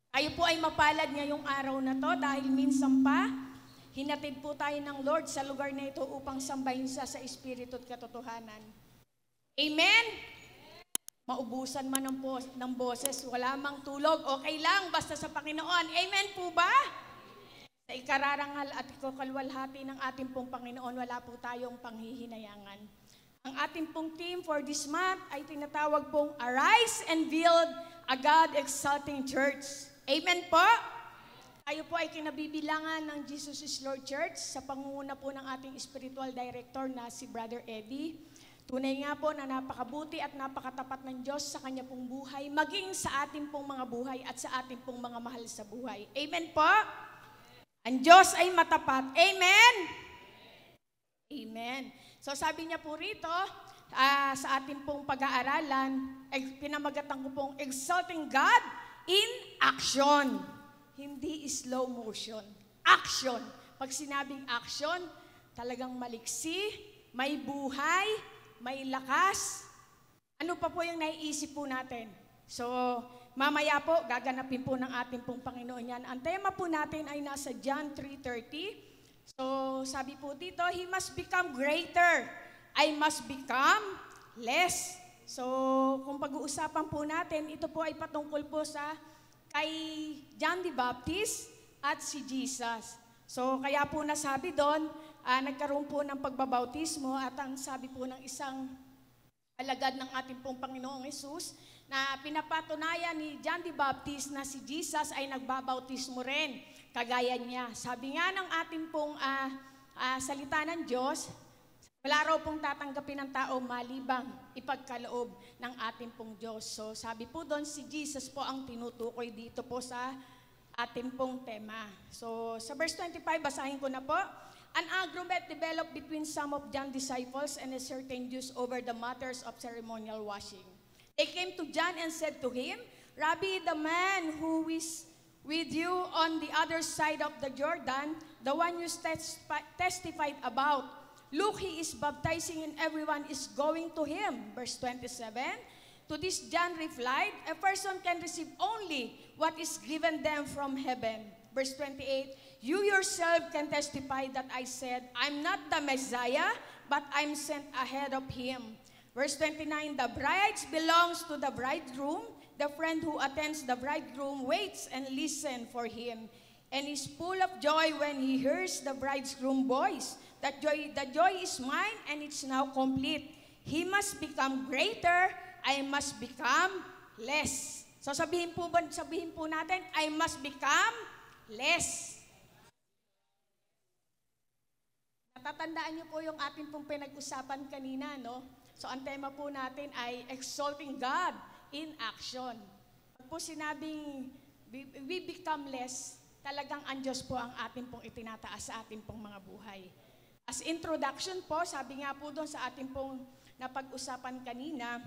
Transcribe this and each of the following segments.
Tayo po ay mapalad ngayong araw na to dahil minsan pa, hinatid po tayo ng Lord sa lugar na ito upang sambahin siya sa Espiritu at katotohanan. Amen? Maubusan man ng boses, wala mang tulog, okay lang, basta sa Panginoon. Amen po ba? Sa ikararangal at ikakalwalhati ng ating pong Panginoon, wala po tayong panghihinayangan. Ang ating pong theme for this month ay tinatawag pong Arise and Build a God-Exalting Church. Amen po? Tayo po ay kinabibilangan ng Jesus is Lord Church sa pangunguna po ng ating spiritual director na si Brother Eddie. Tunay nga po na napakabuti at napakatapat ng Diyos sa kanya pong buhay, maging sa ating pong mga buhay at sa ating pong mga mahal sa buhay. Amen po? Ang Diyos ay matapat. Amen? Amen. So sabi niya po rito, sa ating pong pag-aaralan, pinamagatan ko pong Exalting God in Action. Hindi slow motion. Action. Pag sinabing action, talagang maliksi, may buhay, may lakas. Ano pa po yung naiisip po natin? So, mamaya po, gaganapin po ng ating pong Panginoon yan. Ang tema po natin ay nasa John 3:30. So, sabi po dito, He must become greater. I must become less. So, kung pag-uusapan po natin, ito po ay patungkol po sa kay John the Baptist at si Jesus. So, kaya po nasabi doon, nagkaroon po ng pagbabautismo at ang sabi po ng isang alagad ng ating pong Panginoong Jesus na pinapatunayan ni John the Baptist na si Jesus ay nagbabautismo rin, kagaya niya. Sabi nga ng ating pong salita ng Diyos, wala raw pong tatanggapin ng tao malibang ipagkaloob ng ating pong Diyos. So sabi po doon, si Jesus po ang tinutukoy dito po sa ating pong tema. So sa verse 25, basahin ko na po. An argument developed between some of John's disciples and a certain Jews over the matters of ceremonial washing. They came to John and said to him, Rabbi, the man who is with you on the other side of the Jordan, the one you testified about, look, he is baptizing and everyone is going to him. Verse 27, to this John replied, a person can receive only what is given them from heaven. Verse 28, you yourself can testify that I said, I'm not the Messiah, but I'm sent ahead of him. Verse 29, the bride belongs to the bridegroom. The friend who attends the bridegroom waits and listens for him, and is full of joy when he hears the bridegroom voice. The joy is mine, and it's now complete. He must become greater, I must become less. So sabihin po natin, I must become less. Natatandaan niyo po yung ating pong pinag-usapan kanina, no? So ang tema po natin ay Exalting God in Action. Pag po sinabing we become less, talagang ang Diyos po ang ating pong itinataas sa ating pong mga buhay. As introduction po, sabi nga po doon sa ating pong napag-usapan kanina,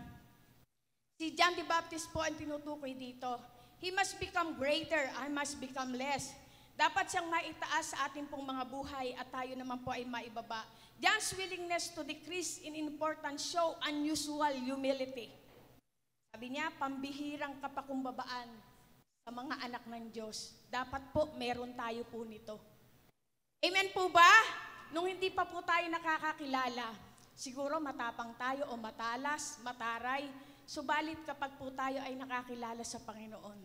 si John the Baptist po ang tinutukoy dito. He must become greater, I must become less. Dapat siyang maitaas sa ating pong mga buhay at tayo naman po ay maibaba. John's willingness to decrease in importance show unusual humility. Sabi niya, pambihirang kapakumbabaan sa mga anak ng Diyos. Dapat po meron tayo po nito. Amen po ba? Nung hindi pa po tayo nakakakilala, siguro matapang tayo o matalas, mataray, subalit kapag po tayo ay nakakilala sa Panginoon,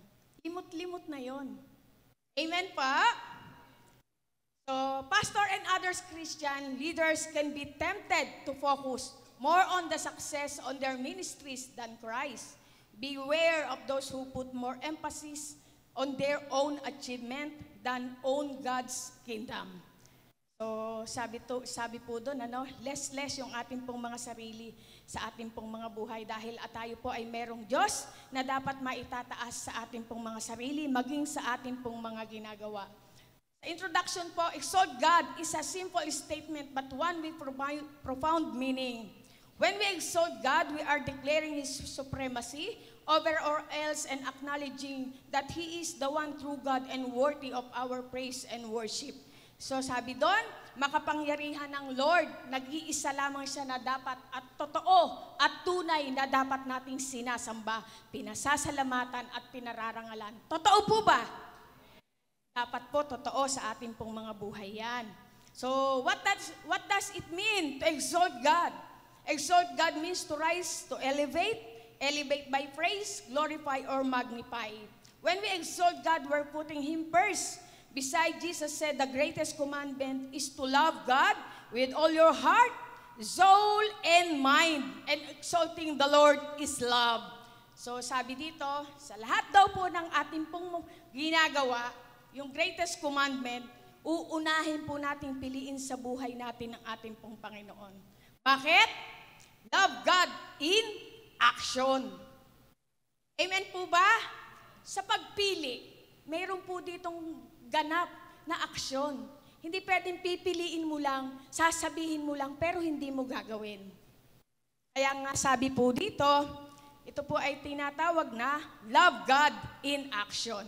limot-limot na yon. Amen pa? So, pastor and others Christian leaders can be tempted to focus more on the success on their ministries than Christ. Beware of those who put more emphasis on their own achievement than on God's kingdom. So, sabi po doon, less yung ating pong mga sarili sa ating pong mga buhay dahil tayo po ay merong Diyos na dapat maitataas sa ating pong mga sarili, maging sa ating pong mga ginagawa. Sa introduction po, exalt God is a simple statement but one with profound meaning. When we exalt God, we are declaring His supremacy over all else and acknowledging that He is the one true God and worthy of our praise and worship. So sabi doon, makapangyarihan ng Lord. Nag-iisa lamang siya na dapat at totoo at tunay na dapat nating sinasamba, pinasasalamatan at pinararangalan. Totoo po ba? Dapat po totoo sa ating pong mga buhay yan. So, what does it mean to exalt God? Exalt God means to rise, to elevate by praise, glorify, or magnify. When we exalt God, we're putting Him first. Besides, Jesus said the greatest commandment is to love God with all your heart, soul, and mind. And exalting the Lord is love. So sabi dito, sa lahat daw po ng ating pong ginagawa, yung greatest commandment, uunahin po natin piliin sa buhay natin ng ating pong Panginoon. Bakit? Love God in action. Amen po ba? Sa pagpili, mayroon po ditong ganap na aksyon. Hindi pwedeng pipiliin mo lang, sasabihin mo lang, pero hindi mo gagawin. Kaya nga sabi po dito, ito po ay tinatawag na love God in action.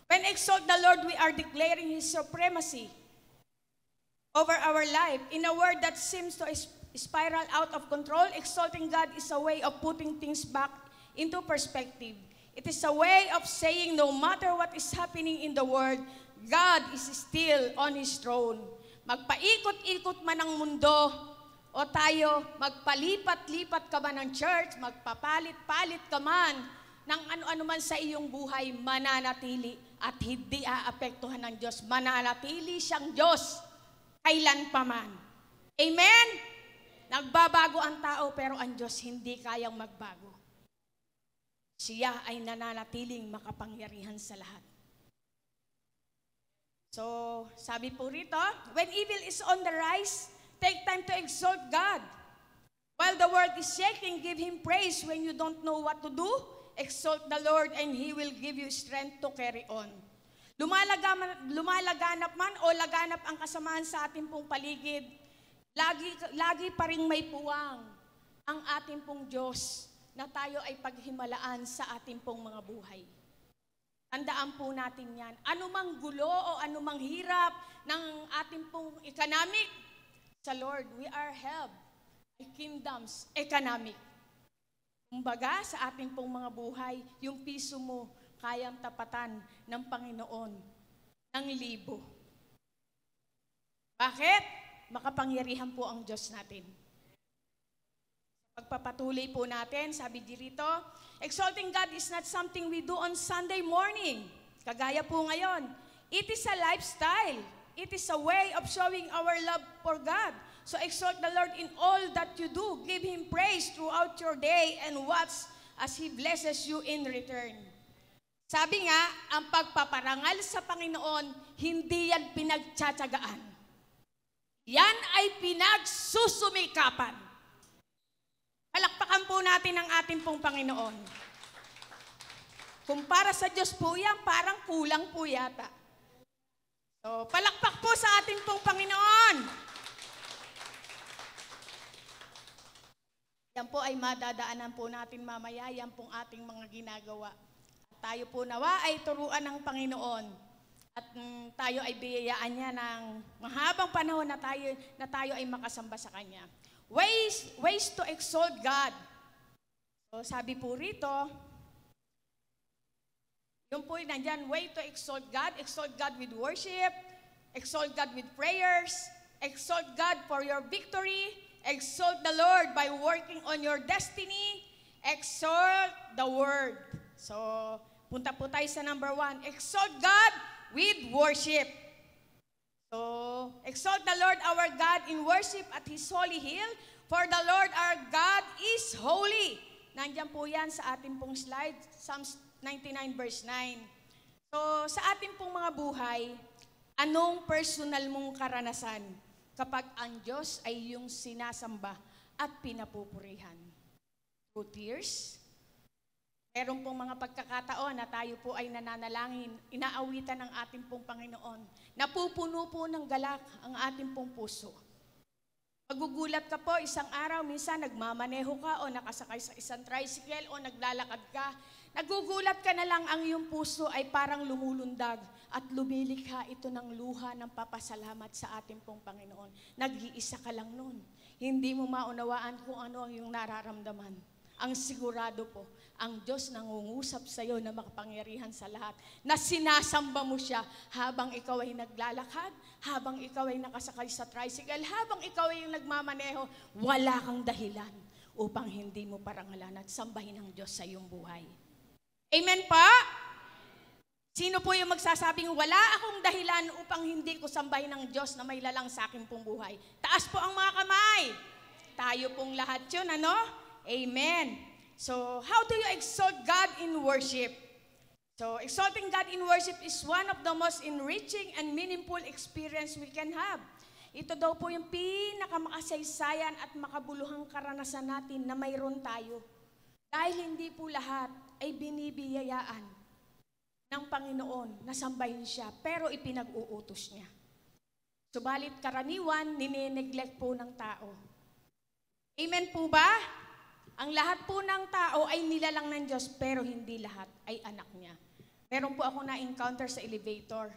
When exalt the Lord, we are declaring His supremacy over our life. In a world that seems to spiral out of control, exalting God is a way of putting things back into perspective. It is a way of saying no matter what is happening in the world, God is still on His throne. Magpaikot-ikot man ang mundo o tayo, magpalipat-lipat ka man ng church, magpapalit-palit ka man ng ano-ano man sa iyong buhay, mananatili at hindi aapektuhan ng Diyos. Mananatili siyang Diyos kailan pa man. Amen? Nagbabago ang tao pero ang Diyos hindi kayang magbago. Siya ay nananatiling makapangyarihan sa lahat. So, sabi po rito, when evil is on the rise, take time to exalt God. While the world is shaking, give Him praise. When you don't know what to do, exalt the Lord and He will give you strength to carry on. Lumalaganap man o laganap ang kasamaan sa ating pong paligid, lagi pa rin may puwang ang ating pong Diyos na tayo ay paghimalaan sa ating pong mga buhay. Tandaan po natin yan. Anumang gulo o anumang hirap ng ating pong economic, sa Lord, we are help by kingdom's economic. Kumbaga, sa ating pong mga buhay, yung piso mo, kayang tapatan ng Panginoon ng libo. Bakit? Makapangyarihan po ang Diyos natin. Pagpapatuloy po natin, sabi dito, exalting God is not something we do on Sunday morning. Kagaya po ngayon. It is a lifestyle. It is a way of showing our love for God. So exalt the Lord in all that you do. Give Him praise throughout your day and watch as He blesses you in return. Sabi nga, ang pagpaparangal sa Panginoon, hindi yan pinagtsatsagaan. Yan ay pinagsusumikapan. Palakpakan po natin ang ating pong Panginoon. Kung para sa Diyos po yan, parang kulang po yata. So, palakpak po sa ating pong Panginoon. Yan po ay madadaanan po natin mamaya, yan pong ating mga ginagawa. At tayo po nawa ay turuan ng Panginoon. At tayo ay biyayaan niya ng mahabang panahon na tayo ay makasamba sa Kanya. Ways to exalt God. So, sabi po rito, yung po nandyan, way to exalt God with worship, exalt God with prayers, exalt God for your victory, exalt the Lord by working on your destiny, exalt the Word. So, punta po tayo sa number 1, exalt God with worship. So, exalt the Lord our God in worship at His holy hill, for the Lord our God is holy. Nandiyan po yan sa ating pong slide, Psalms 99 verse 9. So, sa ating pong mga buhay, anong personal mong karanasan kapag ang Diyos ay yung sinasamba at pinapupurihan? Through tears? Meron pong mga pagkakataon na tayo po ay nananalangin, inaawitan ng ating pong Panginoon. Napupuno po ng galak ang ating pong puso. Magugulat ka po isang araw, minsan nagmamaneho ka o nakasakay sa isang tricycle o naglalakad ka. Nagugulat ka na lang ang iyong puso ay parang lumulundag at lumilikha ito ng luha ng papasalamat sa ating pong Panginoon. Nag-iisa ka lang nun. Hindi mo maunawaan kung ano ang iyong nararamdaman. Ang sigurado po, ang Diyos nangungusap sa iyo na makapangyarihan sa lahat, na sinasamba mo siya habang ikaw ay naglalakad, habang ikaw ay nakasakay sa tricycle, habang ikaw ay nagmamaneho, wala kang dahilan upang hindi mo parangalan at sambahin ang Diyos sa iyong buhay. Amen pa? Sino po yung magsasabing, wala akong dahilan upang hindi ko sambahin ng Diyos na may lalang sa akin pong buhay? Taas po ang mga kamay. Tayo pong lahat yun, ano? Amen. So, how do you exalt God in worship? So, exalting God in worship is one of the most enriching and meaningful experience we can have. Ito daw po yung pinakamakasaysayan at makabuluhang karanasan natin na mayroon tayo. Dahil hindi po lahat ay binibiyayaan ng Panginoon na sambahin siya, pero ipinag-uutos niya. Subalit karaniwan, ninineglect po ng tao. Amen po ba? Ang lahat po ng tao ay nilalang ng Diyos, pero hindi lahat ay anak niya. Meron po ako na-encounter sa elevator.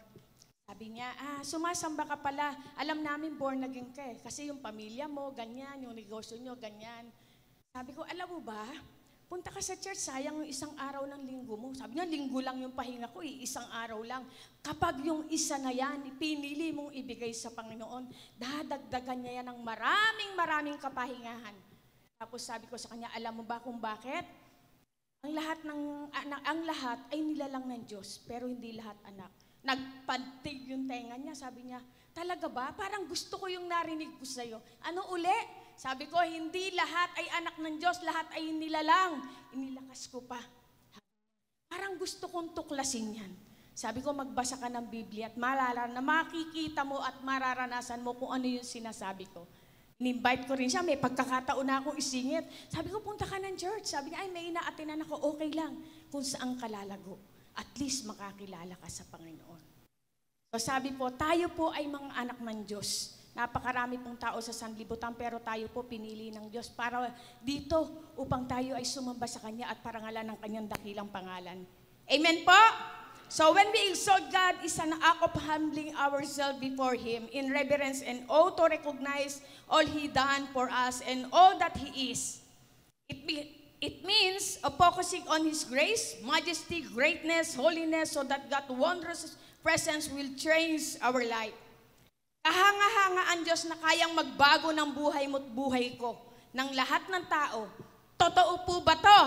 Sabi niya, sumasamba ka pala. Alam namin born again ka eh. Kasi yung pamilya mo, ganyan, yung negosyo nyo, ganyan. Sabi ko, alam mo ba, punta ka sa church, sayang yung isang araw ng linggo mo. Sabi niya, linggo lang yung pahinga ko, isang araw lang. Kapag yung isa na yan, pinili mong ibigay sa Panginoon, dadagdagan niya yan ng maraming kapahingahan. Tapos sabi ko sa kanya, alam mo ba kung bakit? Ang lahat ay nilalang ng Diyos, pero hindi lahat anak. Nagpantig yung tenga niya, sabi niya, talaga ba? Parang gusto ko yung narinig ko sa'yo. Ano uli? Sabi ko, hindi lahat ay anak ng Diyos, lahat ay nilalang. Inilakas ko pa. Parang gusto kong tuklasin yan. Sabi ko, magbasa ka ng Biblia at makikita mo at mararanasan mo kung ano yung sinasabi ko. In-invite ko rin siya, may pagkakataon na akong isingit. Sabi ko, punta ka ng church. Sabi niya, ay may inaatinan ako, okay lang. Kung saan ka lalago, at least makakilala ka sa Panginoon. So sabi po, tayo po ay mga anak ng Diyos. Napakarami pong tao sa sanlibutan, pero tayo po pinili ng Diyos para dito upang tayo ay sumamba sa Kanya at parangalan ng Kanyang dakilang pangalan. Amen po? So when we exalt God, is an act of humbling ourselves before Him in reverence and awe to recognize all He done for us and all that He is. It means focusing on His grace, majesty, greatness, holiness, so that God's wondrous presence will change our life. Kahanga-hanga ang Diyos na kayang magbago ng buhay mo't buhay ko, ng lahat ng tao. Totoo po ba to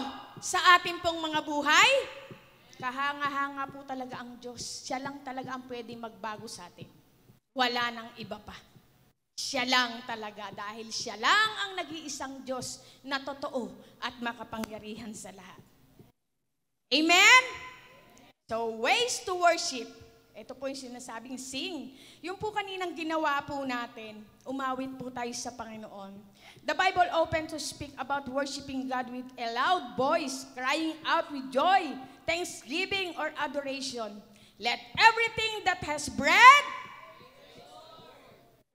sa ating pong mga buhay? Kahanga-hanga po talaga ang Diyos. Siya lang talaga ang pwedeng magbago sa atin. Wala nang iba pa. Siya lang talaga dahil siya lang ang nag-iisang Diyos na totoo at makapangyarihan sa lahat. Amen? So, ways to worship. Ito po yung sinasabing sing. Yung po kaninang ginawa po natin, umawit po tayo sa Panginoon. The Bible open to speak about worshiping God with a loud voice, crying out with joy, thanksgiving, or adoration. Let everything that has breath,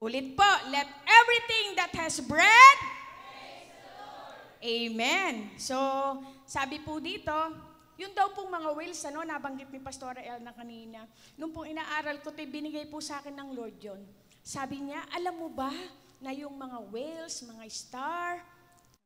ulit po, let everything that has breath, amen. So, sabi po dito, yun daw pong mga whales, nabanggit ni Pastora El na kanina. Nung pong inaaral ko, binigay po sa akin ng Lord yun. Sabi niya, alam mo ba na yung mga whales, mga star,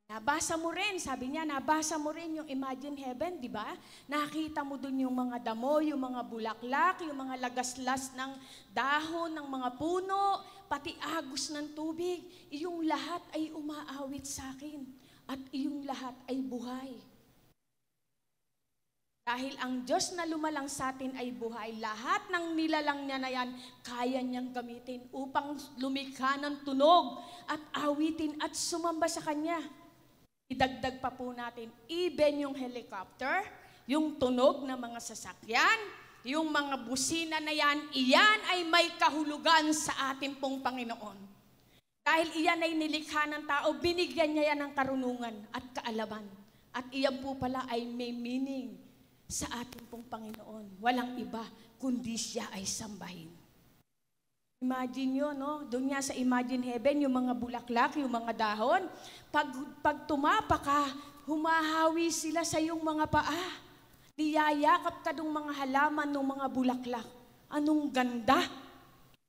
nabasa mo rin, sabi niya, nabasa mo rin yung Imagine Heaven, di ba? Nakita mo dun yung mga damo, yung mga bulaklak, yung mga lagaslas ng dahon, ng mga puno, pati agos ng tubig. Iyong lahat ay umaawit sa akin at iyong lahat ay buhay. Dahil ang Diyos na lumalang sa atin ay buhay, lahat ng nilalang niya na yan, kaya niyang gamitin upang lumikha ng tunog at awitin at sumamba sa Kanya. Idagdag pa po natin, even yung helicopter, yung tunog ng mga sasakyan, yung mga busina na yan, iyan ay may kahulugan sa ating pong Panginoon. Dahil iyan ay nilikha ng tao, binigyan niya yan ng karunungan at kaalaman. At iyan po pala ay may meaning sa ating pong Panginoon. Walang iba, kundi siya ay sambahin. Imagine nyo, no? Doon nga sa Imagine Heaven, yung mga bulaklak, yung mga dahon, pag tumapa ka, humahawi sila sa iyong mga paa. Niyayakap ka ng mga halaman ng mga bulaklak. Anong ganda!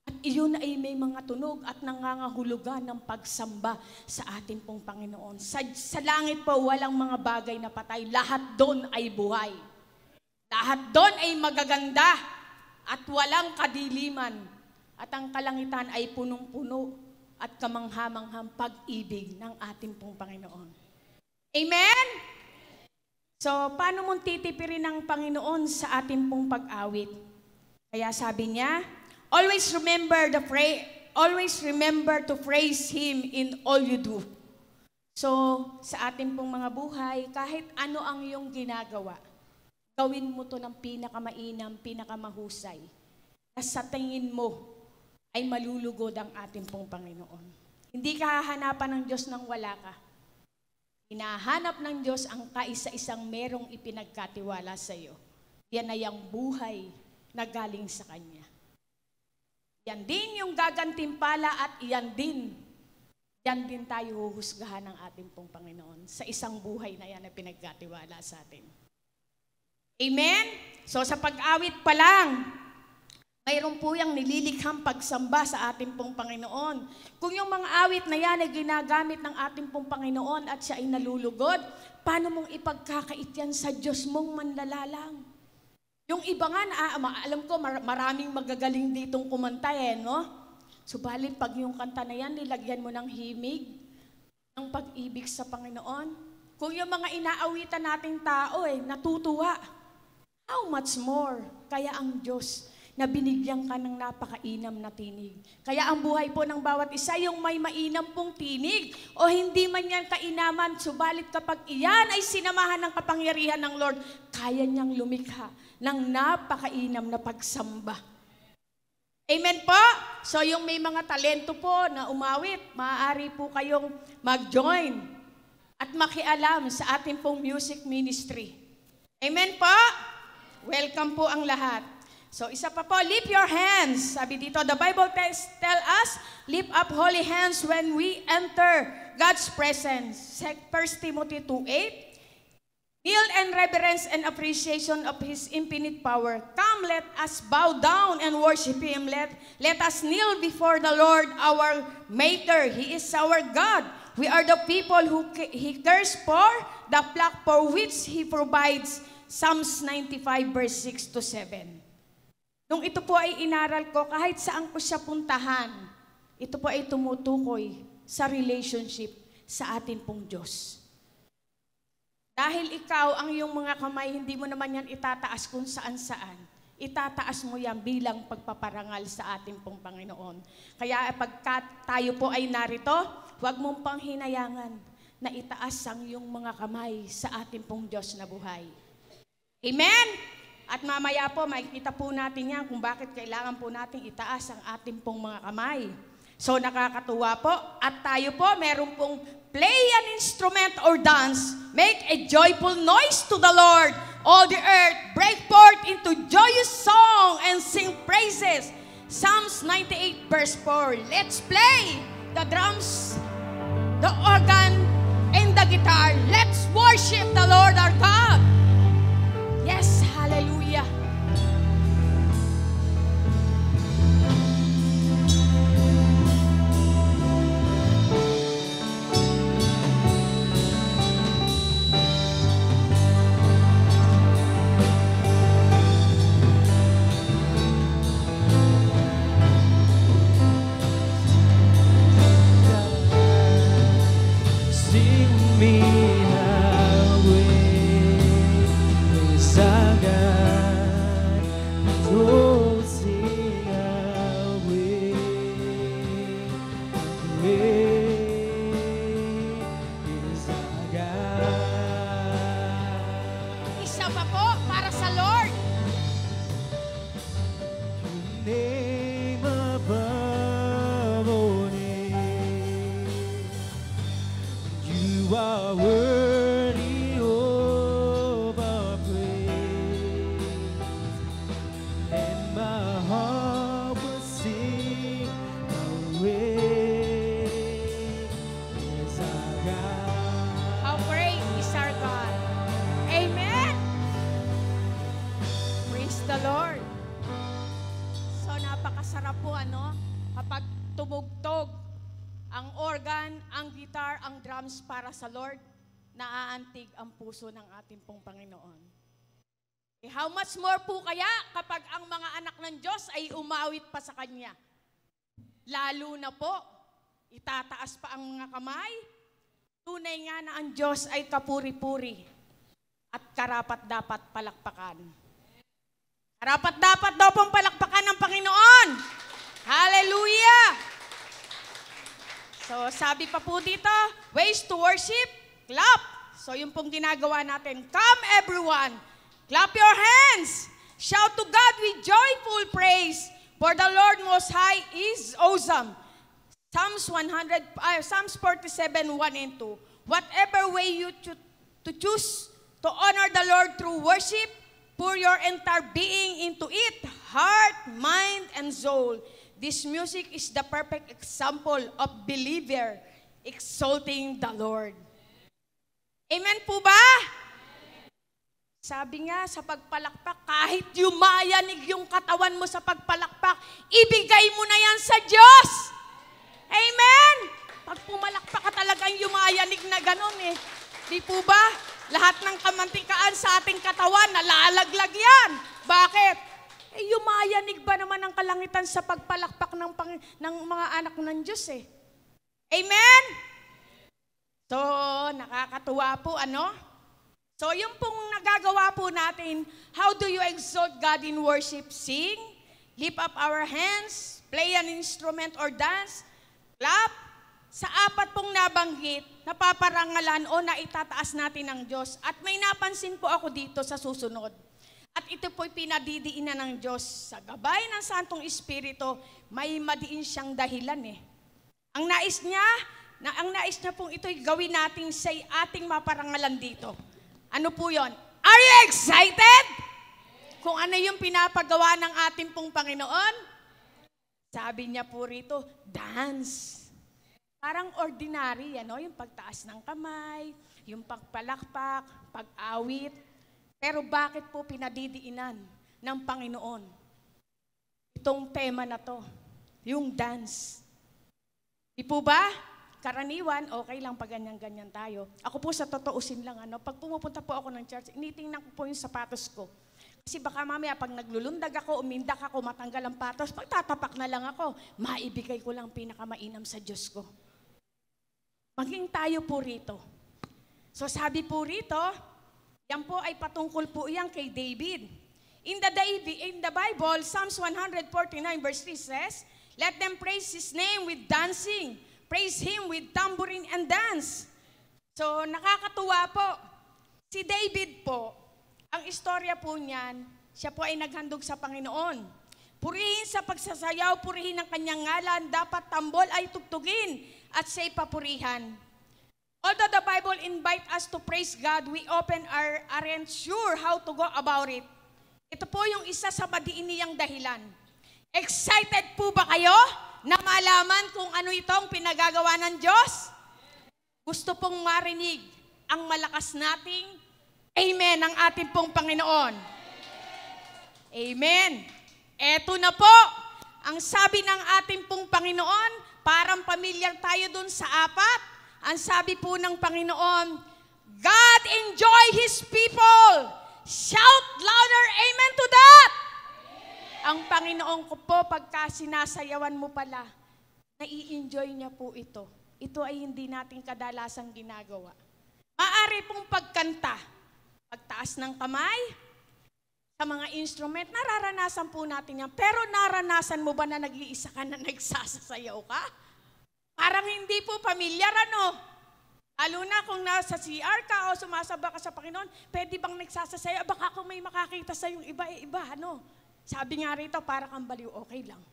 At iyon ay may mga tunog at nangangahulugan ng pagsamba sa ating pong Panginoon. Sa langit po, walang mga bagay na patay. Lahat doon ay buhay. Lahat doon ay magaganda at walang kadiliman. At ang kalangitan ay punong-puno at kamanghamanghang pag-ibig ng ating pong Panginoon. Amen? So, paano mong titipirin ng Panginoon sa ating pong pag-awit? Kaya sabi niya, always remember to praise Him in all you do. So, sa ating pong mga buhay, kahit ano ang iyong ginagawa, gawin mo to ng pinakamainam, pinakamahusay. At sa tingin mo, ay malulugod ang ating pong Panginoon. Hindi ka hahanapan ng Diyos nang wala ka. Hinahanap ng Diyos ang kaisa-isang merong ipinagkatiwala sa iyo. Yan ay ang buhay na galing sa Kanya. Yan din yung gagantimpala at yan din tayo huhusgahan ng ating pong Panginoon sa isang buhay na yan na pinagkatiwala sa atin. Amen? So sa pag-awit pa lang, mayroon po yung nililikhang pagsamba sa ating pong Panginoon. Kung yung mga awit na yan ay ginagamit ng ating pong Panginoon at siya ay nalulugod, paano mong ipagkakait yan sa Diyos mong manlalalang? Yung iba nga, alam ko maraming magagaling ditong kumanta no? Subalit pag yung kanta na yan, nilagyan mo ng himig, ng pag-ibig sa Panginoon. Kung yung mga inaawitan nating tao natutuwa, how much more kaya ang Diyos na binigyan ka ng napakainam na tinig. Kaya ang buhay po ng bawat isa, yung may mainam pong tinig, o hindi man yan kainaman, subalit kapag iyan ay sinamahan ng kapangyarihan ng Lord, kaya niyang lumikha ng napakainam na pagsamba. Amen po? So yung may mga talento po na umawit, maaari po kayong mag-join at makialam sa ating pong music ministry. Amen po? Welcome po ang lahat. So, isa pa po, lift your hands. Sabi dito, the Bible tell us, lift up holy hands when we enter God's presence. 1 Timothy 2:8. Kneel in reverence and appreciation of His infinite power. Come, let us bow down and worship Him. Let us kneel before the Lord, our Maker. He is our God. We are the people who He cares for, the flock for which He provides. Psalms 95 verse 6 to 7. Nung ito po ay inaral ko, kahit saan ko siya puntahan, ito po ay tumutukoy sa relationship sa atin pong Diyos. Dahil ikaw, ang iyong mga kamay, hindi mo naman yan itataas kung saan-saan. Itataas mo yan bilang pagpaparangal sa ating pong Panginoon. Kaya pagka tayo po ay narito, huwag mong panghinayangan na itaas ang iyong mga kamay sa ating pong Diyos na buhay. Amen? At mamaya po, makikita po natin yan kung bakit kailangan po natin itaas ang ating pong mga kamay. So nakakatuwa po. At tayo po, meron pong play an instrument or dance. Make a joyful noise to the Lord. All the earth, break forth into joyous song and sing praises. Psalms 98 verse 4. Let's play the drums, the organ, and the guitar. Let's worship the Lord our God. Yes, hallelujah. Sing me Isa pa po, para sa Lord. name above all names. You are worthy of our praise, and my heart will sing the Lord. So napakasarap po kapag tumugtog ang organ, ang guitar, ang drums para sa Lord, naaantig ang puso ng ating pong Panginoon. How much more po kaya kapag ang mga anak ng Diyos ay umawit pa sa Kanya? Lalo na po, itataas pa ang mga kamay. Tunay nga na ang Diyos ay kapuri-puri at karapat-dapat palakpakan. Karapat-dapat daw pong palakpakan ng Panginoon. Hallelujah! So sabi pa po dito, ways to worship, clap. So yung pong ginagawa natin, come everyone, clap your hands. Shout to God with joyful praise, for the Lord Most High is awesome. Psalms 47, 1 and 2. Whatever way you choose to honor the Lord through worship, pour your entire being into it, heart, mind, and soul. This music is the perfect example of believer exalting the Lord. Amen po ba? Sabi nga sa pagpalakpak, kahit yumayanig yung katawan mo sa pagpalakpak, ibigay mo na yan sa Diyos. Amen! Pag pumalakpak ka talagang yumayanig na ganun eh. Di po ba? Lahat ng kamantikaan sa ating katawan, nalalaglag yan. Bakit? Yumayanig ba naman ang kalangitan sa pagpalakpak ng mga anak ng Diyos eh. Amen? So, nakakatuwa po, So, yung pong nagagawa po natin, how do you exalt God in worship? Sing, lift up our hands, play an instrument or dance, clap. Sa apat pong nabanggit, napaparangalan o naitataas natin ng Diyos. At may napansin po ako dito sa susunod. At ito po'y pinadidiinan ng Diyos. Sa gabay ng Santong Espiritu, may madiin siyang dahilan eh. Ang nais niya pong ito'y gawin natin sa ating maparangalan dito. Ano po yon? Are you excited? Kung ano yung pinapagawa ng ating pong Panginoon? Sabi niya po rito, dance. Parang ordinary, yung pagtaas ng kamay, yung pagpalakpak, pag-awit. Pero bakit po pinadidiinan ng Panginoon itong tema na to, yung dance? Di po ba? Karaniwan, okay lang pag ganyan-ganyan tayo. Ako po sa totoosin lang, pag pumupunta po ako ng church, initingnan ko po yung sapatos ko. Kasi baka mamaya pag naglulundag ako, umindak ako, matanggal ang patos, pagtatapak na lang ako, maibigay ko lang pinakamainam sa Diyos ko. Maging tayo po rito. So sabi po rito, yan po ay patungkol po yan kay David. In the Bible, Psalms 149 verse 3 says, let them praise His name with dancing. Praise Him with tambourine and dance. So nakakatuwa po. Si David po, ang istorya po niyan, siya po ay naghandog sa Panginoon. Purihin sa pagsasayaw, purihin ang kanyang ngalan, dapat tambol ay tugtugin at siya'y papurihan. Although the Bible invite us to praise God, we often aren't sure how to go about it. Ito po yung isa sa madiin niyang dahilan. Excited po ba kayo na malaman kung ano itong pinagagawa ng Diyos? Gusto pong marinig ang malakas nating amen ng ating pong Panginoon. Amen. Eto na po, ang sabi ng ating pong Panginoon, parang pamilyar tayo dun sa apat. Ang sabi po ng Panginoon, God enjoy His people. Shout louder, amen to that. Ang Panginoon ko po, pagka sinasayawan mo pala, nai-enjoy niya po ito. Ito ay hindi natin kadalasang ginagawa. Maaari pong pagkanta, pagtaas ng kamay, sa mga instrument, nararanasan po natin yan. Pero naranasan mo ba na nag-iisa ka na nagsasayaw ka? Parang hindi po pamilyar, Lalo na kung nasa CR ka o sumasaba ka sa Panginoon, pwede bang nagsasayaw? Baka kung may makakita sa yung iba, Sabi nga rito, para kang baliw, okay lang.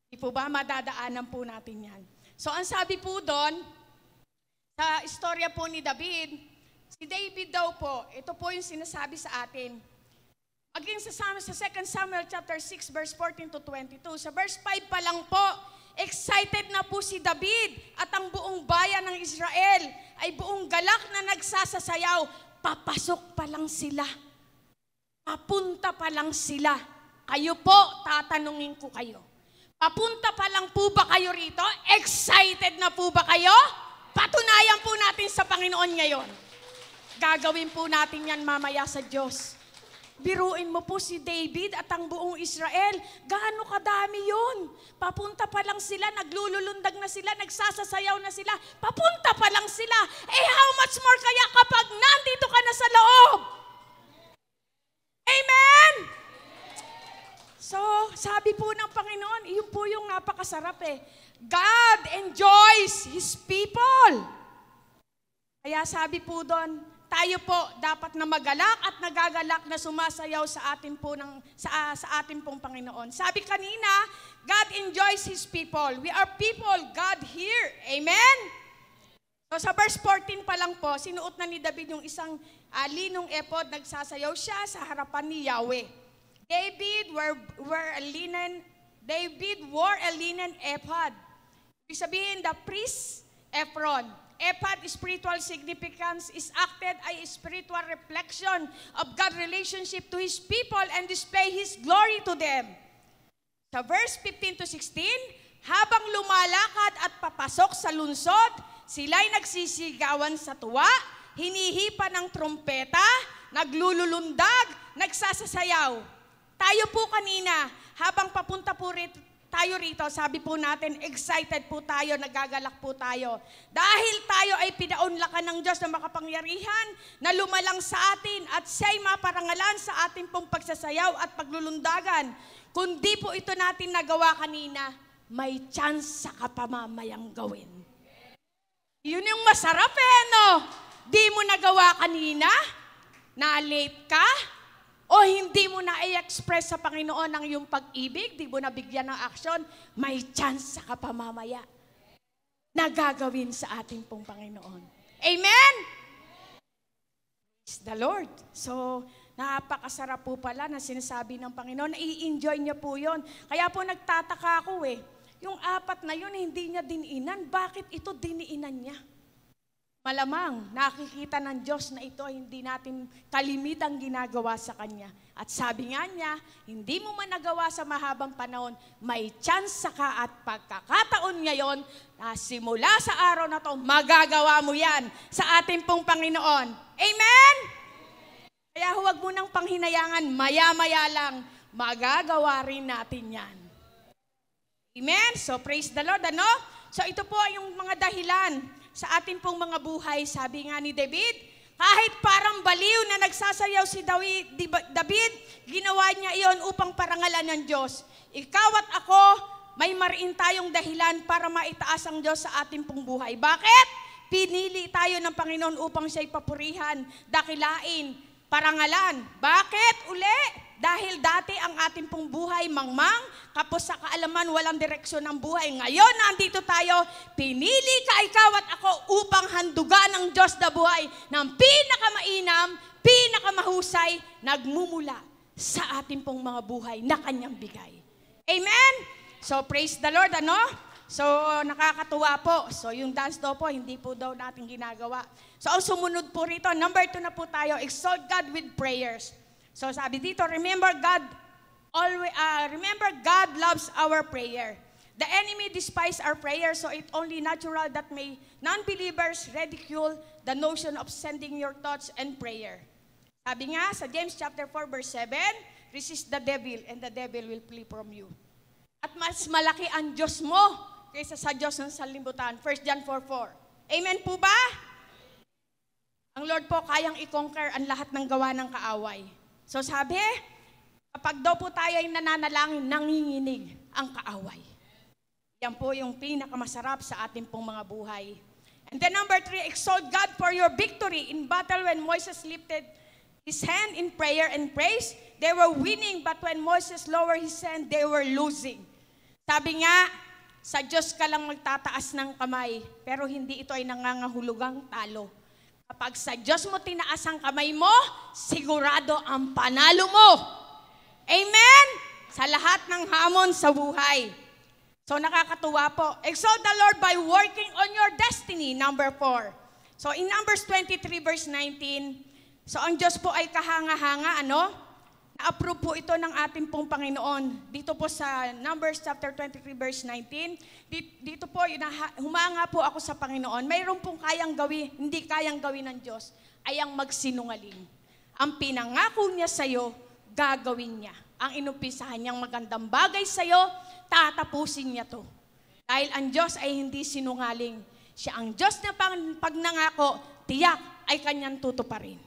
Di po ba, madadaanan po natin yan. So, ang sabi po doon, sa istorya po ni David, si David daw po, ito po yung sinasabi sa atin. Maging sa 2 Samuel chapter 6, verse 14 to 22, sa verse 5 pa lang po, excited na po si David at ang buong bayan ng Israel ay buong galak na nagsasasayaw. Papasok pa lang sila. Papunta pa lang sila. Kayo po, tatanungin ko kayo. Papunta pa lang po ba kayo rito? Excited na po ba kayo? Patunayan po natin sa Panginoon ngayon. Gagawin po natin yan mamaya sa Diyos. Biruin mo po si David at ang buong Israel. Gaano kadami yun? Papunta pa lang sila, naglululundag na sila, nagsasasayaw na sila. Papunta pa lang sila. How much more kaya kapag nandito ka na sa loob? Amen? So, sabi po ng Panginoon, iyon po yung napakasarap God enjoys His people. Kaya sabi po doon, tayo po dapat na magalak at nagagalak na sumasayaw sa atin pong Panginoon. Sabi kanina, God enjoys His people. We are people, God here. Amen? So sa verse 14 pa lang po, sinuot na ni David yung isang linong ephod, nagsasayaw siya sa harapan ni Yahweh. David wore a linen ephod. Ibig sabihin, the priest ephron. Ephod, spiritual significance, is acted as a spiritual reflection of God's relationship to His people and display His glory to them. Sa verse 15 to 16, habang lumalakad at papasok sa lungsod, sila'y nagsisigawan sa tuwa, hinihipa ng trompeta, naglululundag, nagsasasayaw. Tayo po kanina, habang papunta po tayo rito, sabi po natin, excited po tayo, nagagalak po tayo. Dahil tayo ay pinaunlakan ng Diyos na makapangyarihan, na lumalang sa atin at siya'y maparangalan sa ating pong pagsasayaw at paglulundagan. Kundi po ito natin nagawa kanina, may chance sa kapamamayang gawin. Yun yung masarap no? Di mo nagawa kanina, na-late ka, o hindi mo na i-express sa Panginoon ang iyong pag-ibig, di mo nabigyan ng aksyon, may chance sa kapamamaya na gagawin sa ating pong Panginoon. Amen? Praise the Lord. So, napakasarap po pala na sinasabi ng Panginoon, na i-enjoy niya po yun. Kaya po nagtataka ako yung apat na yun, hindi niya diniinan. Bakit ito diniinan niya? Malamang, nakikita ng Diyos na ito hindi natin kalimitang ginagawa sa Kanya. At sabi nga niya, hindi mo man nagawa sa mahabang panahon, may chance ka at pagkakataon ngayon na simula sa araw na to, magagawa mo yan sa ating pong Panginoon. Amen? Kaya huwag mo nang panghinayangan, maya-maya lang, magagawa rin natin yan. Amen? So praise the Lord, ano? So ito po yung mga dahilan sa ating pong mga buhay. Sabi nga ni David, kahit parang baliw na nagsasayaw si David, ginawa niya iyon upang parangalan ng Diyos. Ikaw at ako, may mariin tayong dahilan para maitaas ang Diyos sa ating pong buhay. Bakit? Pinili tayo ng Panginoon upang siya'y papurihan, dakilain, parangalan. Bakit uli? Dahil dati ang ating pong buhay mangmang, kapos sa kaalaman, walang direksyon ng buhay. Ngayon, nandito tayo, pinili ka ikaw at ako upang handugan ng Diyos na buhay ng pinakamainam, pinakamahusay, nagmumula sa ating pong mga buhay na Kanyang bigay. Amen? So, praise the Lord, ano? So, nakakatuwa po. So, yung dance daw po, hindi po daw natin ginagawa. So, ang sumunod po rito, number 2 na po tayo, exalt God with prayers. So sabi dito, remember God loves our prayer. The enemy despises our prayer, so it's only natural that may non-believers ridicule the notion of sending your thoughts and prayer. Sabi nga sa James chapter 4 verse 7, resist the devil and the devil will flee from you. At mas malaki ang Diyos mo kaysa sa Diyos ng sanlibutan. 1 John 4:4. Amen po ba? Ang Lord po kayang i-conquer ang lahat ng gawa ng kaaway. So sabi, kapag daw po tayo ay nananalangin, nanginginig ang kaaway. Yan po yung pinakamasarap sa ating pong mga buhay. And then number 3, exalt God for your victory. In battle when Moses lifted his hand in prayer and praise, they were winning, but when Moses lowered his hand, they were losing. Sabi nga, sa Diyos ka lang magtataas ng kamay, pero hindi ito ay nangangahulugang talo. Kapag sa Diyos mo tinaas ang kamay mo, sigurado ang panalo mo. Amen? Sa lahat ng hamon sa buhay. So nakakatuwa po. Exalt the Lord by working on your destiny, number 4. So in Numbers 23 verse 19, so ang Diyos po ay kahanga-hanga, ano? Na-approve po ito ng ating pong Panginoon. Dito po sa Numbers chapter 23 verse 19. Dito po, humanga po ako sa Panginoon. Mayroon pong kayang gawin, hindi kayang gawin ng Diyos, ay ang magsinungaling. Ang pinangako niya sa'yo, gagawin niya. Ang inumpisahan niyang magandang bagay sa'yo, tatapusin niya to. Dahil ang Diyos ay hindi sinungaling. Siya ang Diyos na pag nangako, tiyak ay kanyang tutuparin.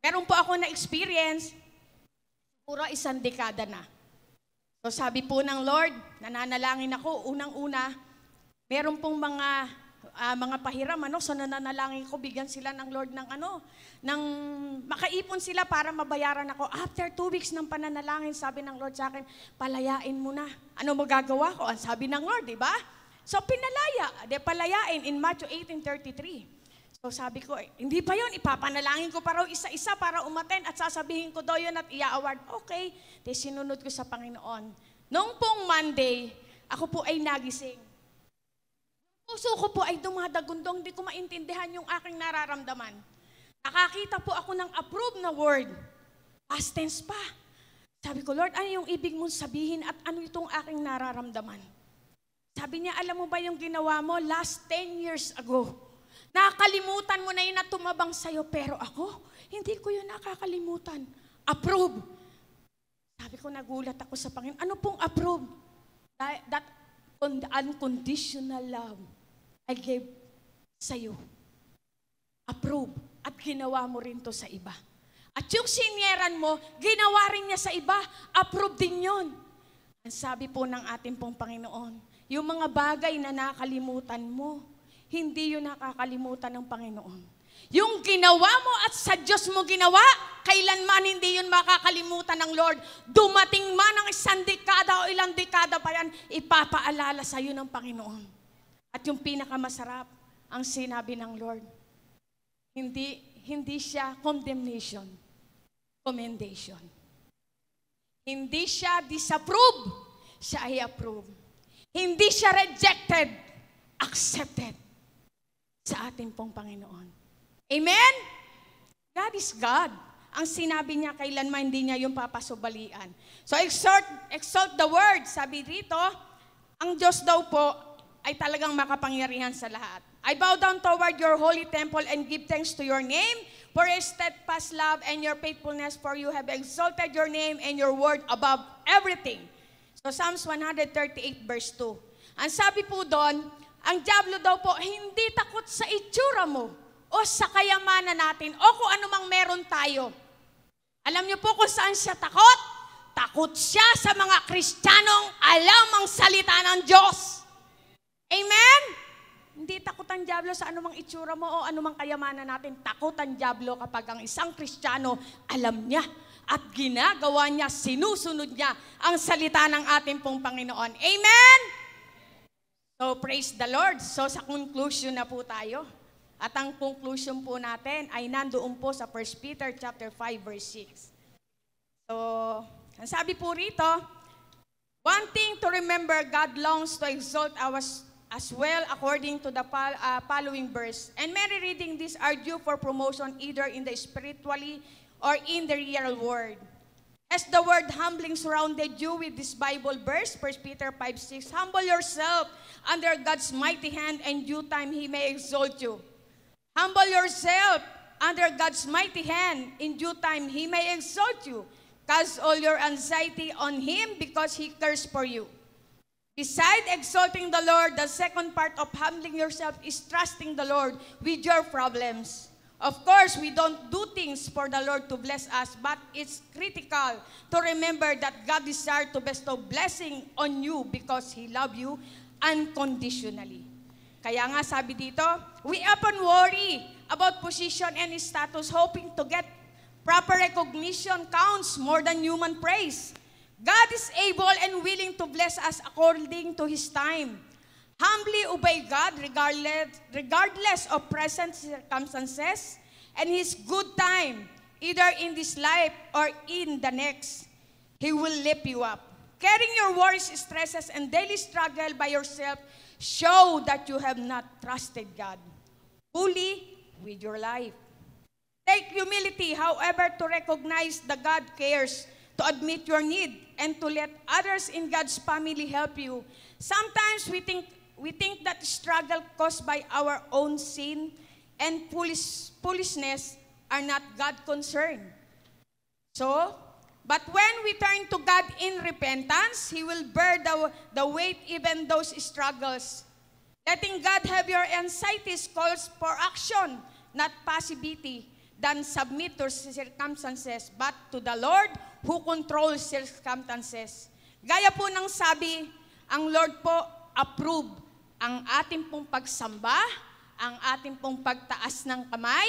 Meron po ako na experience, puro 1 dekada na. So sabi po ng Lord, nananalangin ako, unang-una, meron pong mga pahiram, so nananalangin ko, bigyan sila ng Lord ng makaipon sila para mabayaran ako. After 2 weeks ng pananalangin, sabi ng Lord sa akin, palayain mo na. Ano magagawa ko? Ang sabi ng Lord, di ba? So pinalaya, palayain in Matthew 18:33. So sabi ko, hindi pa yun, ipapanalangin ko pa raw isa-isa para umaten at sasabihin ko daw yun at i-award. Okay, sinunod ko sa Panginoon. Noong pong Monday, ako po ay nagising. Puso ko po ay dumadagundong, hindi ko maintindihan yung aking nararamdaman. Nakakita po ako ng approved na word. Past tense pa. Sabi ko, Lord, ano yung ibig mong sabihin at ano itong aking nararamdaman? Sabi niya, alam mo ba yung ginawa mo last 10 years ago? Nakakalimutan mo na yun na tumabang sa'yo, pero ako, hindi ko yun nakakalimutan. Approve. Sabi ko, nagulat ako sa Panginoon. Ano pong approve? That unconditional love I gave sa'yo. Approve. At ginawa mo rin to sa iba. At yung sinyeran mo, ginawa rin niya sa iba. Approve din yun. Ang sabi po ng ating pong Panginoon, yung mga bagay na nakalimutan mo, hindi yun nakakalimutan ng Panginoon. Yung ginawa mo at sa Diyos mo ginawa, kailanman hindi yun makakalimutan ng Lord. Dumating man ang 1 dekada o ilang dekada pa yan, ipapaalala sa iyo ng Panginoon. At yung pinakamasarap, ang sinabi ng Lord, hindi siya condemnation, commendation. Hindi siya disapprove, siya ay approve. Hindi siya rejected, accepted sa ating pong Panginoon. Amen? God is God. Ang sinabi niya, kailanman hindi niya yung papasubalian. So exalt the word. Sabi dito, ang Diyos daw po ay talagang makapangyarihan sa lahat. I bow down toward your holy temple and give thanks to your name for your steadfast love and your faithfulness, for you have exalted your name and your word above everything. So Psalms 138 verse 2. Ang sabi po doon, ang dyablo daw po, hindi takot sa itsura mo o sa kayamanan natin o kung anumang meron tayo. Alam niyo po kung saan siya takot? Takot siya sa mga Kristiyanong alam ang salita ng Diyos. Amen? Hindi takot ang dyablo sa anumang itsura mo o anumang kayamanan natin. Takot ang dyablo kapag ang isang Kristiyano alam niya at ginagawa niya, sinusunod niya ang salita ng ating pong Panginoon. Amen? So, praise the Lord. So, sa conclusion na po tayo. At ang conclusion po natin ay nandoon po sa 1 Peter chapter 5, verse 6. So, ang sabi po rito, one thing to remember, God longs to exalt us as well according to the following verse. And many reading this are due for promotion either in the spiritually or in the real world. As the word humbling surrounded you with this Bible verse, 1 Peter 5:6, humble yourself under God's mighty hand, and due time He may exalt you. Humble yourself under God's mighty hand, in due time He may exalt you. Cast all your anxiety on Him because He cares for you. Beside exalting the Lord, the second part of humbling yourself is trusting the Lord with your problems. Of course, we don't do things for the Lord to bless us, but it's critical to remember that God desires to bestow blessing on you because He loves you unconditionally. Kaya nga sabi dito, we often worry about position and status, hoping to get proper recognition counts more than human praise. God is able and willing to bless us according to His time. Humbly obey God regardless of present circumstances and His good time, either in this life or in the next. He will lift you up. Carrying your worries, stresses, and daily struggle by yourself show that you have not trusted God fully with your life. Take humility, however, to recognize that God cares, to admit your need, and to let others in God's family help you. Sometimes we think that struggle caused by our own sin and foolishness are not God concerned. So, but when we turn to God in repentance, He will bear the weight even those struggles. Letting God have your anxieties calls for action, not passivity. Then submit to circumstances, but to the Lord who controls circumstances. Gaya po ng sabi, ang Lord po approve ang ating pong pagsamba, ang ating pong pagtaas ng kamay,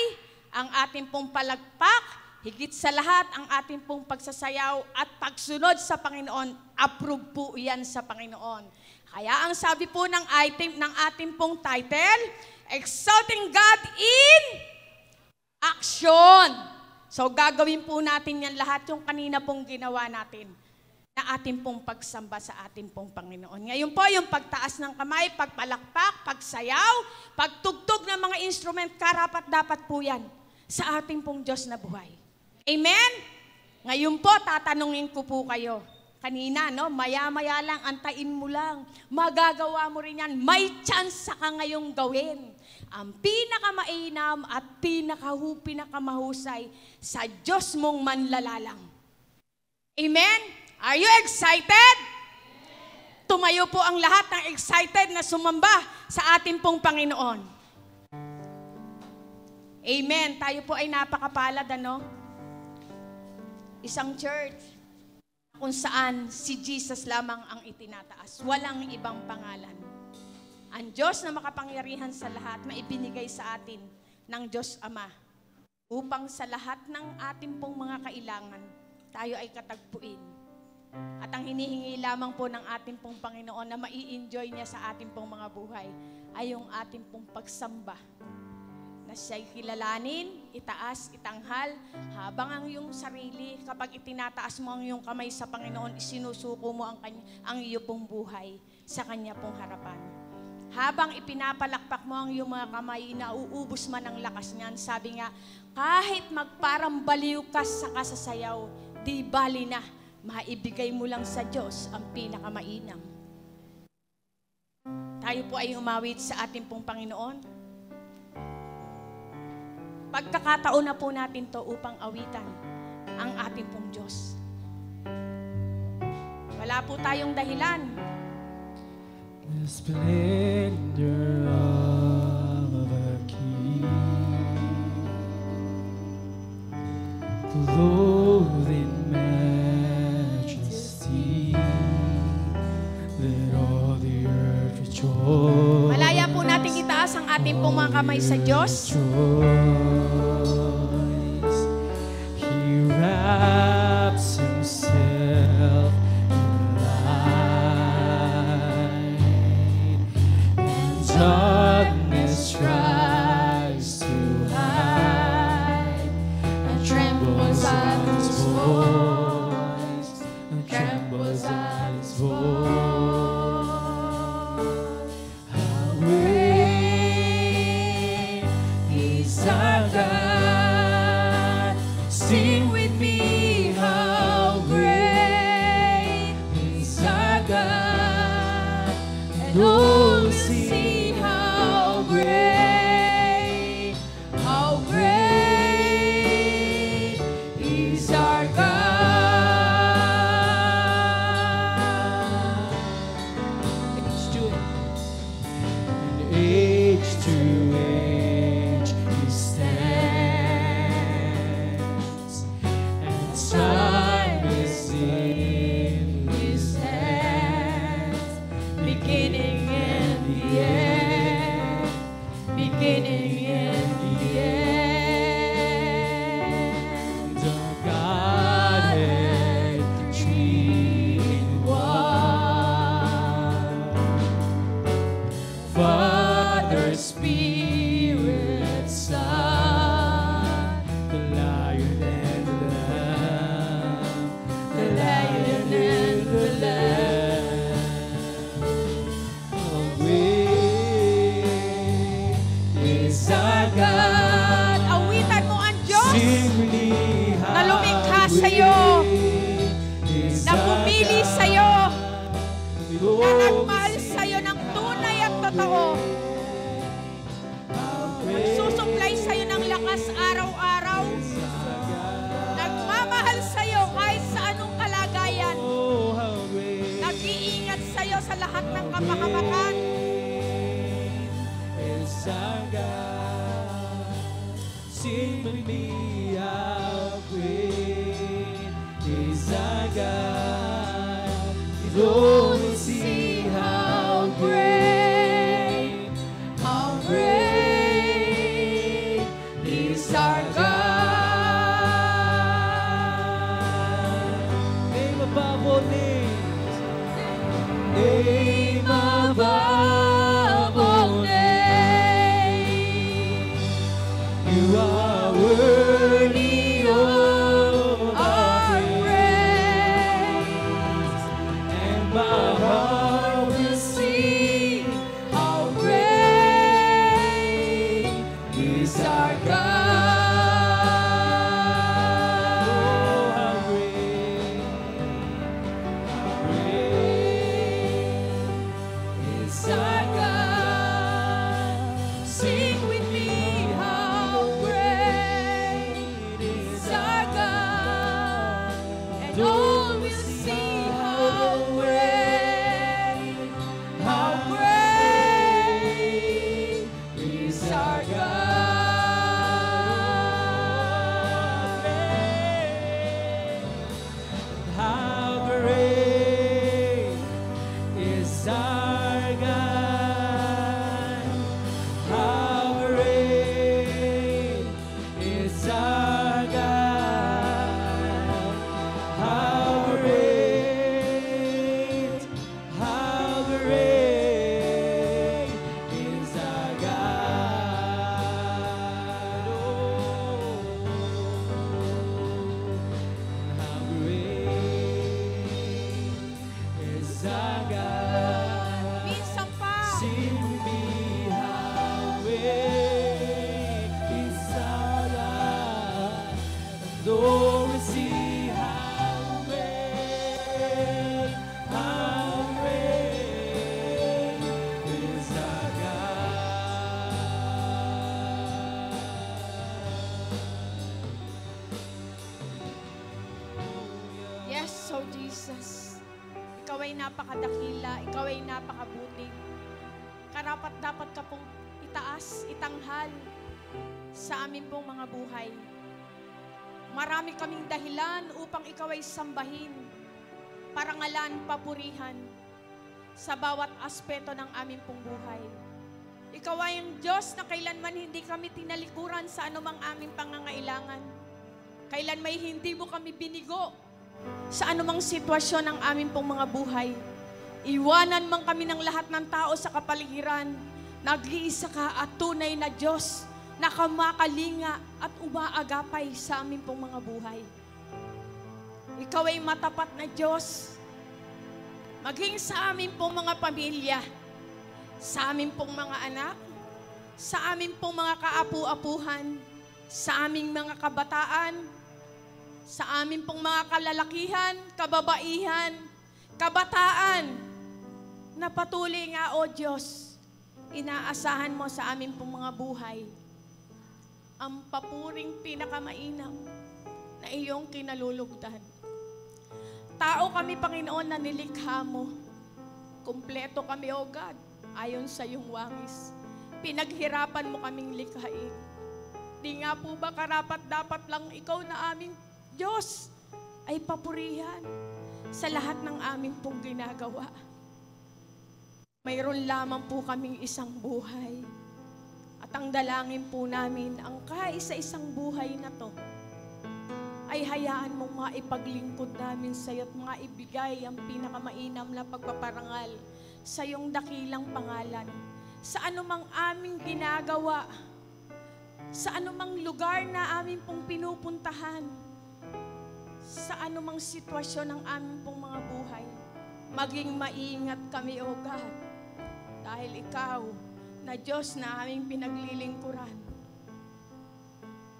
ang ating pong palagpak, higit sa lahat ang ating pong pagsasayaw at pagsunod sa Panginoon, approve po yan sa Panginoon. Kaya ang sabi po ng ating pong title, Exalting God in Action. So gagawin po natin yan lahat yung kanina pong ginawa natin na ating pong pagsamba sa ating pong Panginoon. Ngayon po yung pagtaas ng kamay, pagpalakpak, pagsayaw, pagtugtog ng mga instrument, karapat-dapat po yan sa ating pong Diyos na buhay. Amen? Ngayon po, tatanungin ko po kayo. Kanina, no? Maya-maya lang, antayin mo lang. Magagawa mo rin yan. May chance ka ngayong gawin. Ang pinakamainam at pinakamahusay sa Diyos mong manlalalang. Amen? Are you excited? Amen. Tumayo po ang lahat ng excited na sumamba sa ating pong Panginoon. Amen. Tayo po ay napakapalad, ano? Isang church kung saan si Jesus lamang ang itinataas. Walang ibang pangalan. Ang Diyos na makapangyarihan sa lahat na ibinigay sa atin ng Diyos Ama upang sa lahat ng ating pong mga kailangan, tayo ay katagpuin. At ang hinihingi lamang po ng ating pong Panginoon na mai-enjoy niya sa ating pong mga buhay ay yung ating pong pagsamba. Na siya'y kilalanin, itaas, itanghal, habang ang iyong sarili, kapag itinataas mo ang iyong kamay sa Panginoon, isinusuko mo ang iyong pong buhay sa Kanya pong harapan. Habang ipinapalakpak mo ang iyong mga kamay, nauubos man ang lakas niyan. Sabi nga, kahit magparambaliw ka sa kasasayaw, di bali na, maibigay mo lang sa Diyos ang pinakamainam. Tayo po ay umawit sa ating pong Panginoon. Pagkakataon na po natin to upang awitan ang ating pong Diyos. Wala po tayong dahilan. The splendor of a king, clothed in majesty, let all the earth rejoice. Malaya po natin itaas ang ating pong mga kamay sa Diyos. He wraps himself in light, and darkness tries to hide, and trembles at his voice, and trembles at his voice. How great is our God? Sing with me, how sa'yo, na pumili sa'yo, na nagmahal sa'yo ng tunay at totoo. Nagsusupply sa'yo ng lakas araw-araw. Nagmamahal sa'yo kahit sa anong kalagayan. Nag-iingat sa'yo sa lahat ng kapahamakan. Sing with me, how great is our God. Go and see how great is our God. Name above all names, name above all names. You are worthy of our praise, and my heart will sing how great is our God. Oh, how great is our God. Sing with me, how great is our God, and all will see how great is our God. How great is our God. How great is our God. How great is our God. Oh, how great is our God. Minsan pa, Sing with me, how great is our God. And oh, we see how great is our God. yes, so Jesus, ikaw ay napakadakila, ikaw ay napakabuti. Karapat dapat ka pong itaas, itanghal sa amin pong mga buhay. Marami kaming dahilan upang ikaw ay sambahin, parangalan, papurihan sa bawat aspeto ng aming pong buhay. Ikaw ay ang Diyos na kailanman hindi kami tinalikuran sa anumang aming pangangailangan. Kailan may hindi mo kami binigo sa anumang sitwasyon ng aming pong mga buhay. Iwanan man kami ng lahat ng tao sa kapaligiran, nag-iisa ka at tunay na Diyos na kamakalinga at umaagapay sa aming pong mga buhay. Ikaw ay matapat na Diyos, maging sa aming pong mga pamilya, sa aming pong mga anak, sa aming pong mga kaapu-apuhan, sa aming mga kabataan, sa aming pong mga kalalakihan, kababaihan, kabataan, na patuloy nga, O Diyos, inaasahan mo sa aming pong mga buhay ang papuring pinakamainam na iyong kinalulugdan. Tao kami, Panginoon, na nilikha mo. Kumpleto kami, O God, ayon sa iyong wangis. Pinaghirapan mo kaming likhain. Di nga po ba karapat dapat lang ikaw na aming Diyos ay papurihan sa lahat ng aming pong ginagawa. Mayroon lamang po kaming isang buhay. At ang dalangin po namin, ang kaisa-isang buhay na to, ay hayaan mong maipaglingkod namin sa iyo at maibigay ang pinakamainam na pagpaparangal sa iyong dakilang pangalan. Sa anumang aming ginagawa, sa anumang lugar na aming pong pinupuntahan, sa anumang sitwasyon ng aming pong mga buhay, maging maingat kami, O God, dahil ikaw na Diyos na aming pinaglilingkuran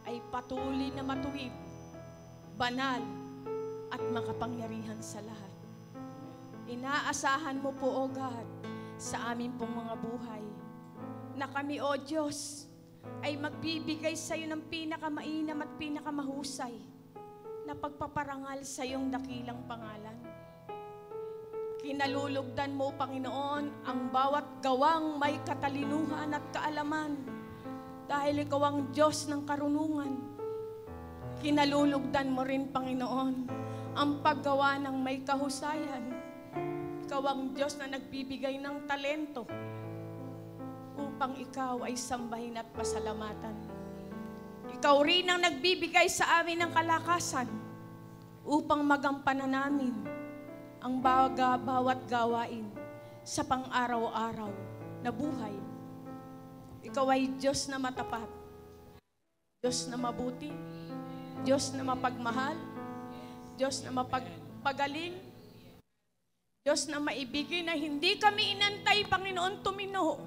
ay patuloy na matuwid, banal, at makapangyarihan sa lahat. Inaasahan mo po, O God, sa amin pong mga buhay, na kami, O Diyos, ay magbibigay sa iyo ng pinakamainam at pinakamahusay na pagpaparangal sa iyong dakilang pangalan. Kinalulugdan mo, Panginoon, ang bawat gawang may katalinuhan at kaalaman dahil ikaw ang Diyos ng karunungan. Kinalulugdan mo rin, Panginoon, ang paggawa ng may kahusayan. Ikaw ang Diyos na nagbibigay ng talento upang ikaw ay sambahin at pasalamatan. Ikaw rin ang nagbibigay sa amin ng kalakasan upang magampanan namin ang bawat gawain sa pang-araw-araw na buhay. Ikaw ay Diyos na matapat, Diyos na mabuti, Diyos na mapagmahal, Diyos na mapagpagaling, Diyos na maibigay na hindi kami inantay, Panginoon, tumino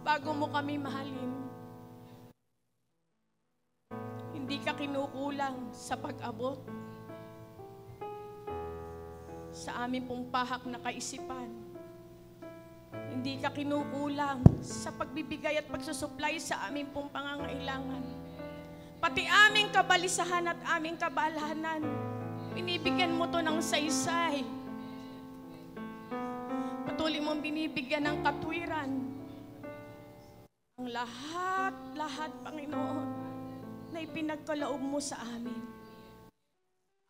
bago mo kami mahalin. Hindi ka kinukulang sa pag-abot sa amin pong pahak na kaisipan. Hindi ka kinukulang sa pagbibigay at pagsusupply sa amin pong pangangailangan. Pati aming kabalisahan at aming kabalahanan, binibigyan mo to ng saysay. Patuloy mong binibigyan ng katwiran. Ang lahat, Panginoon, na ipinagkaloob mo sa amin.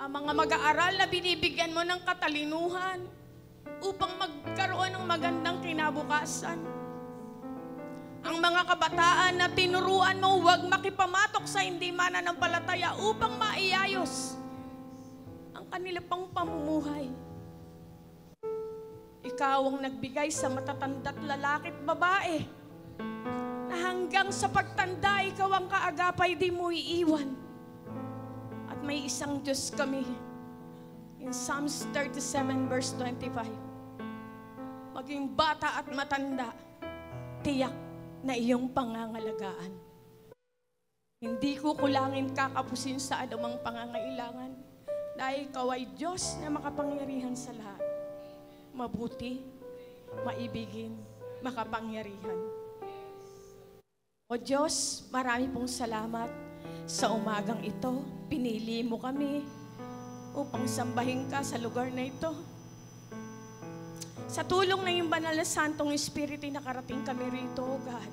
Ang mga mag-aaral na binibigyan mo ng katalinuhan upang magkaroon ng magandang kinabukasan. Ang mga kabataan na tinuruan mo huwag makipamatok sa hindi mananampalataya upang maiayos ang kanila pang pamumuhay. Ikaw ang nagbigay sa matatanda't lalaki at babae na hanggang sa pagtanda, ikaw ang kaagapay, di mo iiwan. At may isang Diyos kami. In Psalms 37 verse 25, maging bata at matanda, tiyak na iyong pangangalagaan. Hindi ko kulangin kakapusin sa anumang pangangailangan dahil ikaw ay Diyos na makapangyarihan sa lahat. Mabuti, maibigin, makapangyarihan. O Diyos, marami pong salamat sa umagang ito. Pinili mo kami upang sambahin ka sa lugar na ito. Sa tulong ng iyong banal na Santong Espiritu, nakarating kami rito, O God,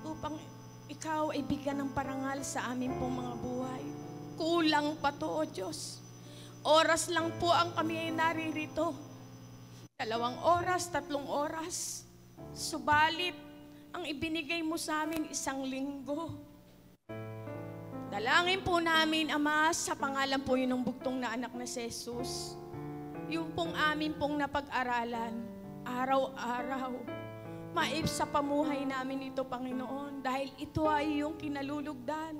upang ikaw ay bigyan ng parangal sa amin pong mga buhay. Kulang pa to, O Diyos. Oras lang po ang kami ay naririto. 2 oras, 3 oras. Subalit, ang ibinigay mo sa amin 1 linggo. Dalangin po namin, Ama, sa pangalan po yun ng bugtong na anak na si Jesus. Yung pong amin pong napag-aralan, araw-araw, maib sa pamuhay namin ito, Panginoon, dahil ito ay yung kinalulugdan.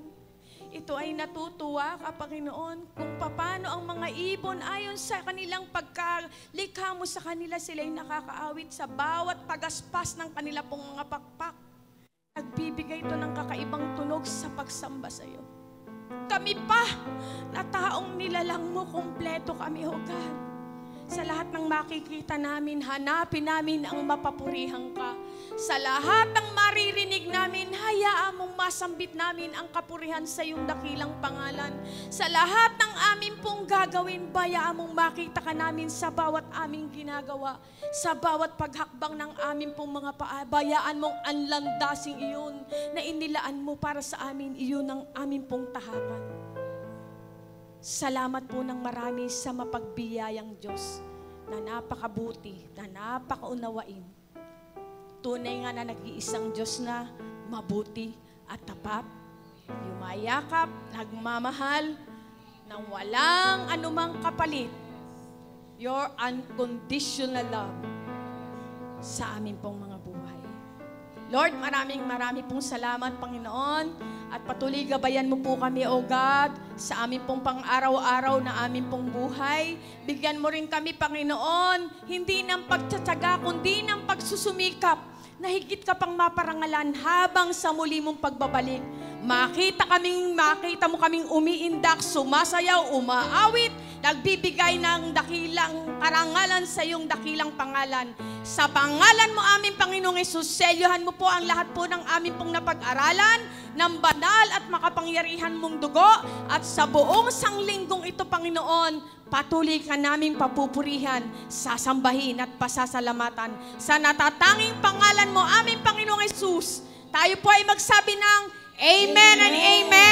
Ito ay natutuwa ka, Panginoon, kung paano ang mga ibon ayon sa kanilang pagkalikha mo sa kanila, sila'y nakakaawit sa bawat pagaspas ng kanila pong mga pakpak. Nagbibigay ito ng kakaibang tunog sa pagsamba sa iyo. Kami pa, na taong nilalang mo, kumpleto kami, O God. Sa lahat ng makikita namin, hanapin namin ang mapapurihan ka. Sa lahat ng maririnig namin, hayaan mong masambit namin ang kapurihan sa iyong dakilang pangalan. Sa lahat ng amin pong gagawin, bayaan mong makita ka namin sa bawat aming ginagawa. Sa bawat paghakbang ng amin pong mga paa, bayaan mong anlandasing iyon na inilaan mo para sa amin, iyon ang amin pong tahakan. Salamat po ng marami sa mapagbiyayang Diyos na napakabuti, na napakaunawain. Tunay nga na nag-iisang Diyos na mabuti at tapat, yumayakap, nagmamahal, nang walang anumang kapalit. Your unconditional love sa amin pong mga buhay. Lord, maraming pong salamat, Panginoon. At patuloy gabayan mo po kami, O God, sa amin pong pang-araw-araw na amin pong buhay. Bigyan mo rin kami, Panginoon, hindi ng pagtsatsaga, kundi ng pagsusumikap na higit ka pang maparangalan habang sa muli mong pagbabalik. Makita mo kaming umiindak, sumasayaw, umaawit, nagbibigay ng dakilang karangalan sa iyong dakilang pangalan. Sa pangalan mo aming Panginoong Hesus, selyohan mo po ang lahat po ng aming pong napag-aralan ng banal at makapangyarihan mong dugo, at sa buong sanglinggong ito, Panginoon, patuloy ka naming papupurihan, sasambahin at pasasalamatan. Sa natatanging pangalan mo aming Panginoong Hesus, tayo po ay magsabi ng Amen and Amen.